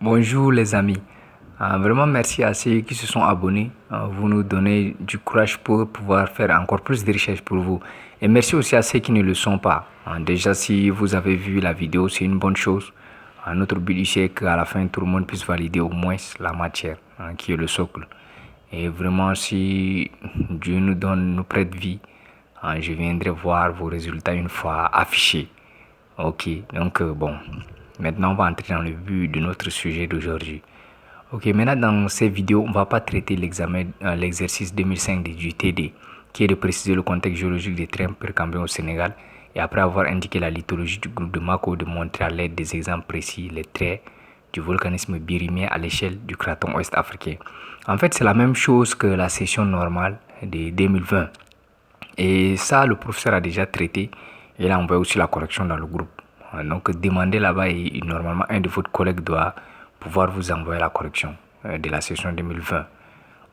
Bonjour les amis. Vraiment merci à ceux qui se sont abonnés. Vous nous donnez du courage pour pouvoir faire encore plus de recherches pour vous. Et merci aussi à ceux qui ne le sont pas. Déjà si vous avez vu la vidéo, c'est une bonne chose. Notre but ici est qu'à la fin tout le monde puisse valider au moins la matière qui est le socle. Et vraiment si Dieu nous prête vie, je viendrai voir vos résultats une fois affichés. Ok, donc bon, maintenant on va entrer dans le but de notre sujet d'aujourd'hui. Ok, maintenant dans cette vidéo, on ne va pas traiter l'exercice 2005 du TD, qui est de préciser le contexte géologique des terrains précambriens au Sénégal, et après avoir indiqué la lithologie du groupe de Mako, de montrer à l'aide des exemples précis les traits du volcanisme birimien à l'échelle du craton ouest africain. En fait, c'est la même chose que la session normale de 2020. Et ça, le professeur a déjà traité. Et là, on voit aussi la correction dans le groupe. Donc, demandez là-bas et normalement, un de vos collègues doit pouvoir vous envoyer la correction de la session 2020.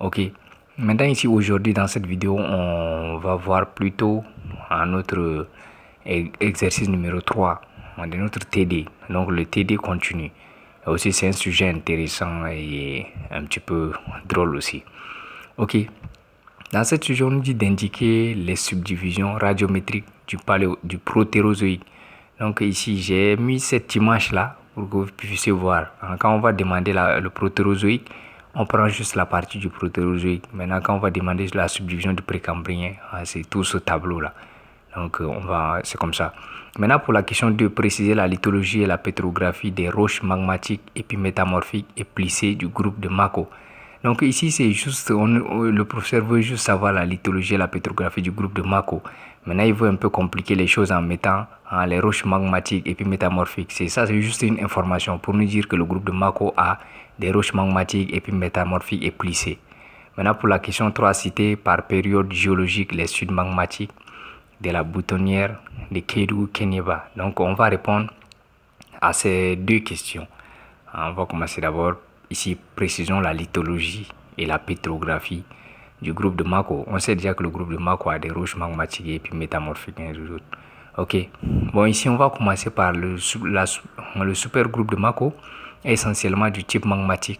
Ok. Maintenant, ici, aujourd'hui, dans cette vidéo, on va voir plutôt notre exercice numéro 3 de notre TD. Donc, le TD continue. Et aussi, c'est un sujet intéressant et un petit peu drôle aussi. Ok. Dans cette sujet, on nous dit d'indiquer les subdivisions radiométriques du protérozoïque. Donc ici, j'ai mis cette image-là pour que vous puissiez voir. Quand on va demander le protérozoïque, on prend juste la partie du protérozoïque. Maintenant, quand on va demander la subdivision du précambrien, c'est tout ce tableau-là. Donc c'est comme ça. Maintenant, pour la question de préciser la lithologie et la pétrographie des roches magmatiques épimétamorphiques et plissées du groupe de Mako. Donc ici, c'est juste, le professeur veut juste savoir la lithologie et la pétrographie du groupe de Mako. Maintenant, il veut un peu compliquer les choses en mettant les roches magmatiques et puis métamorphiques. C'est ça, c'est juste une information pour nous dire que le groupe de Mako a des roches magmatiques et puis métamorphiques et plissées. Maintenant, pour la question 3, citer par période géologique les suds magmatiques de la boutonnière de Kedu-Kenyeba. Donc, on va répondre à ces deux questions. On va commencer d'abord. Ici, précisons la lithologie et la pétrographie du groupe de Mako. On sait déjà que le groupe de Mako a des roches magmatiques et puis métamorphiques. Ok. Bon, ici, on va commencer par le super groupe de Mako, essentiellement du type magmatique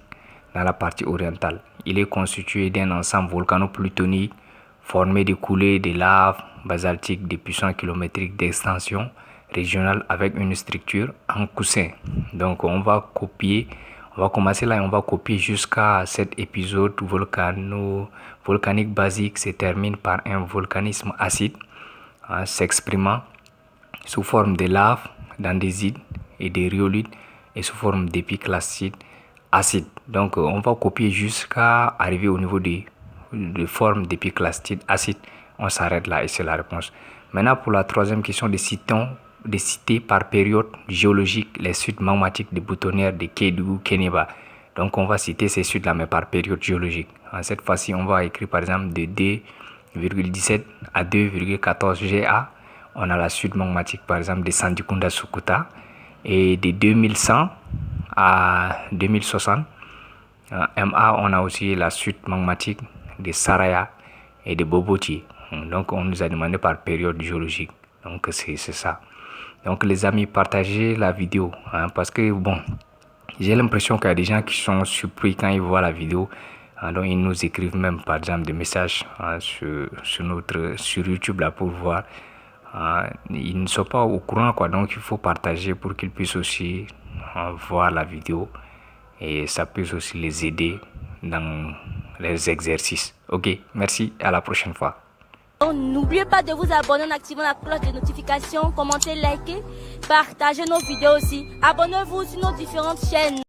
dans la partie orientale. Il est constitué d'un ensemble volcano-plutonique formé de coulées de lave basaltique de puissance kilométrique d'extension régionale avec une structure en coussin. Donc, on va commencer là et on va copier jusqu'à cet épisode volcanique basique se termine par un volcanisme acide s'exprimant sous forme de lave, d'andésite et de rhyolite et sous forme d'épiclastite acide. Donc on va copier jusqu'à arriver au niveau de forme d'épiclastite acide. On s'arrête là et c'est la réponse. Maintenant pour la troisième question, de citer par période géologique les suites magmatiques de boutonnières de Kedu-Kenyeba. Donc on va citer ces suites là mais par période géologique. Cette fois-ci on va écrire par exemple de 2,17 à 2,14 GA. On a la suite magmatique par exemple de Sandikunda Sukuta et de 2100 à 2060 MA. On a aussi la suite magmatique de Saraya et de Boboti. Donc on nous a demandé par période géologique. Donc c'est ça. Donc les amis, partagez la vidéo parce que bon, j'ai l'impression qu'il y a des gens qui sont surpris quand ils voient la vidéo. Donc ils nous écrivent même par exemple des messages sur YouTube là pour voir. Ils ne sont pas au courant quoi, donc il faut partager pour qu'ils puissent aussi voir la vidéo et ça peut aussi les aider dans les exercices. Ok, merci, à la prochaine fois. N'oubliez pas de vous abonner en activant la cloche de notification, commentez, likez, partagez nos vidéos aussi. Abonnez-vous sur nos différentes chaînes.